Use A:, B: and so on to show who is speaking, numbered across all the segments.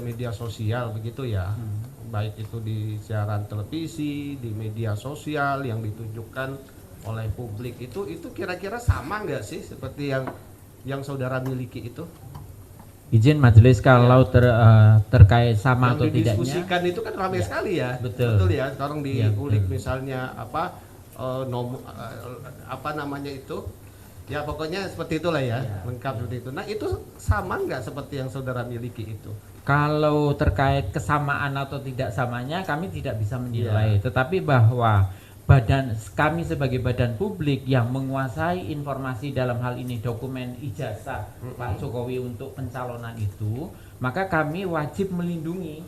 A: media sosial begitu ya, baik itu di siaran televisi, di media sosial yang ditunjukkan oleh publik itu kira-kira sama nggak sih seperti yang saudara miliki itu?
B: Izin majelis kalau terkait sama
A: Yang
B: atau tidaknya.
A: didiskusikan itu kan ramai sekali ya.
B: Betul
A: Ya. Sekarang
B: Ya,
A: diulik
B: betul.
A: misalnya apa namanya itu? Ya pokoknya seperti itulah ya, lengkap seperti itu. Nah itu sama nggak seperti yang saudara miliki itu?
B: Kalau terkait kesamaan atau tidak samanya kami tidak bisa menilai, tetapi bahwa kami sebagai badan publik yang menguasai informasi dalam hal ini dokumen ijazah Pak Jokowi untuk pencalonan itu, maka kami wajib melindungi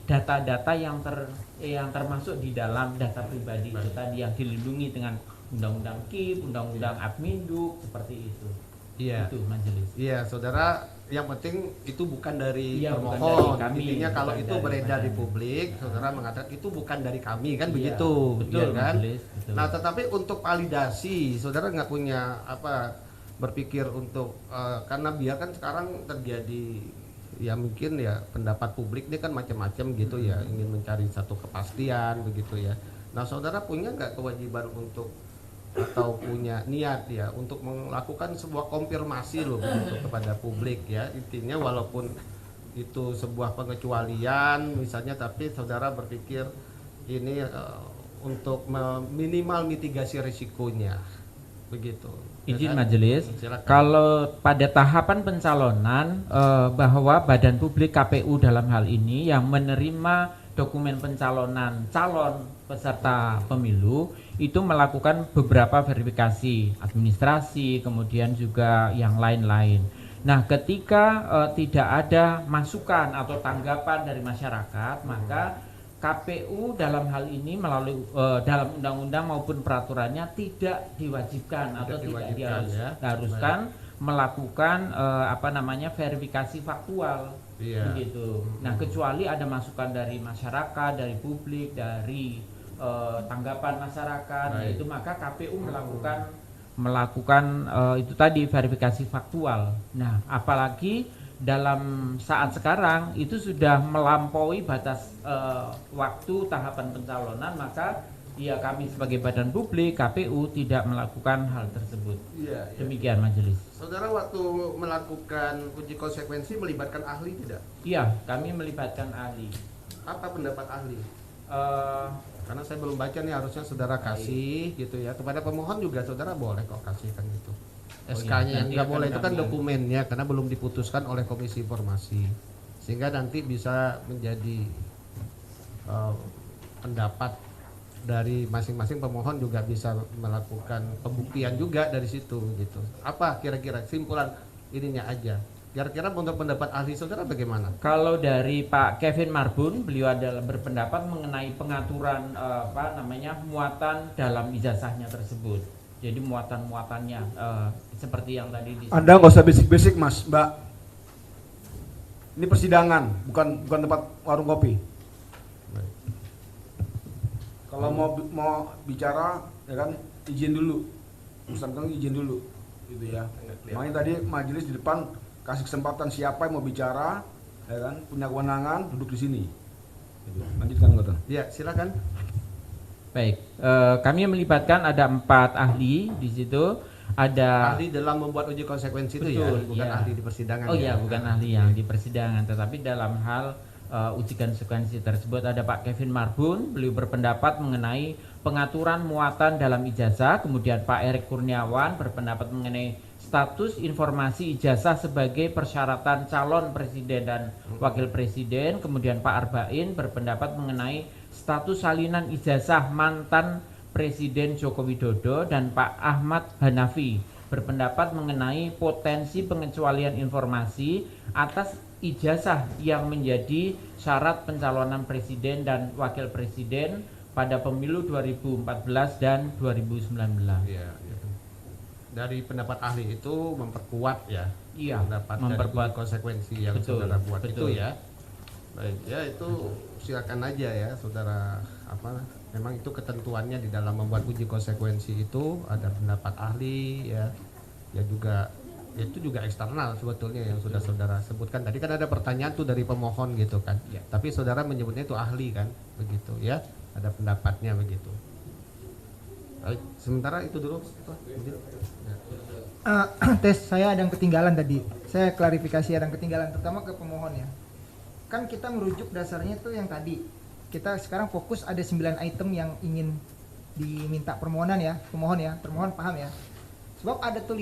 B: data-data yang termasuk di dalam data pribadi itu tadi, yang dilindungi dengan undang-undang KIP, undang-undang Adminduk, seperti itu.
A: Iya.
B: Itu majelis.
A: Iya, saudara, yang penting itu bukan dari
B: Bukan
A: termohon.
B: dari kami,
A: Intinya kalau
B: bukan
A: itu
B: dari
A: beredar di
B: badan.
A: publik, saudara mengatakan itu bukan dari kami kan
B: Iya,
A: begitu,
B: betul,
A: ya kan?
B: majelis, betul.
A: Nah, tetapi untuk validasi, saudara nggak punya berpikir untuk karena biarkan sekarang terjadi ya mungkin ya pendapat publik ini kan macam-macam gitu ya, ingin mencari satu kepastian begitu ya. Nah, saudara punya nggak kewajiban untuk atau punya niat ya untuk melakukan sebuah konfirmasi loh begitu kepada publik ya, intinya walaupun itu sebuah pengecualian misalnya, tapi saudara berpikir ini untuk minimal mitigasi risikonya begitu.
B: Izin
A: Ya kan?
B: majelis,
A: Silakan.
B: kalau pada tahapan pencalonan bahwa badan publik KPU dalam hal ini yang menerima dokumen pencalonan calon peserta pemilu itu melakukan beberapa verifikasi administrasi, kemudian juga yang lain-lain. Nah, ketika tidak ada masukan atau tanggapan dari masyarakat, maka KPU dalam hal ini melalui dalam undang-undang maupun peraturannya tidak diwajibkan atau tidak diharuskan melakukan verifikasi faktual.
A: Iya.
B: Begitu. Nah, kecuali ada masukan dari masyarakat, dari publik, dari tanggapan masyarakat, itu maka KPU melakukan itu tadi verifikasi faktual. Nah, apalagi dalam saat sekarang itu sudah melampaui batas waktu tahapan pencalonan, maka ya kami sebagai badan publik KPU tidak melakukan hal tersebut.
A: Iya.
B: Demikian majelis.
A: Saudara waktu melakukan uji konsekuensi melibatkan ahli tidak?
B: Iya, kami melibatkan ahli.
A: Apa pendapat ahli? Karena saya belum baca nih, harusnya saudara kasih gitu ya. Kepada pemohon juga saudara boleh kok kasihkan itu. SK-nya yang nggak boleh itu kan dokumennya, karena belum diputuskan oleh Komisi Informasi, sehingga nanti bisa menjadi pendapat dari masing-masing pemohon, juga bisa melakukan pembuktian juga dari situ gitu. Apa kira-kira kesimpulan ininya aja? Kira-kira menurut pendapat ahli saudara bagaimana?
B: Kalau dari Pak Kevin Marbun, beliau adalah berpendapat mengenai pengaturan muatan dalam ijazahnya tersebut. Jadi muatan-muatannya seperti yang tadi disebut.
C: Anda nggak usah basic-basic Mas, Mbak. Ini persidangan, bukan tempat warung kopi. Kalau mau bicara ya kan izin dulu, urusan kan izin dulu, gitu ya. Makanya tadi majelis di depan kasih kesempatan siapa yang mau bicara, ya kan, punya kewenangan duduk di sini. Gitu. Lanjutkan anggota.
A: Ya silakan.
B: Baik, kami melibatkan ada 4 ahli di situ. Ada
A: ahli dalam membuat uji konsekuensi itu ya,
B: betul,
A: bukan
B: ya.
A: ahli di persidangan.
B: Oh iya, bukan ahli yang di persidangan, tetapi dalam hal uji konsekuensi tersebut ada Pak Kevin Marbun, beliau berpendapat mengenai pengaturan muatan dalam ijazah. Kemudian Pak Erik Kurniawan berpendapat mengenai status informasi ijazah sebagai persyaratan calon presiden dan wakil presiden. Kemudian Pak Arbain berpendapat mengenai status salinan ijazah mantan Presiden Joko Widodo, dan Pak Ahmad Hanafi berpendapat mengenai potensi pengecualian informasi atas ijazah yang menjadi syarat pencalonan presiden dan wakil presiden pada pemilu 2014 dan 2019.
A: Iya. Dari pendapat ahli itu memperkuat ya.
B: Iya,
A: memperkuat konsekuensi yang
B: betul,
A: saudara buat
B: betul.
A: itu ya. Baik, ya itu silakan aja ya saudara, memang itu ketentuannya di dalam membuat uji konsekuensi itu ada pendapat ahli ya. Ya juga itu juga eksternal sebetulnya yang sudah saudara sebutkan tadi. Kan ada pertanyaan tuh dari pemohon gitu kan,
B: Ya.
A: tapi saudara menyebutnya itu ahli kan, begitu ya, ada pendapatnya begitu. Baik, sementara itu dulu Pak. Ya.
D: Tes saya ada yang ketinggalan tadi. Saya klarifikasi ada yang ketinggalan, terutama ke pemohon ya. Kan kita merujuk dasarnya tuh yang tadi. Kita sekarang fokus ada 9 item yang ingin diminta permohonan ya, pemohon ya, permohon paham ya. Sebab ada tulis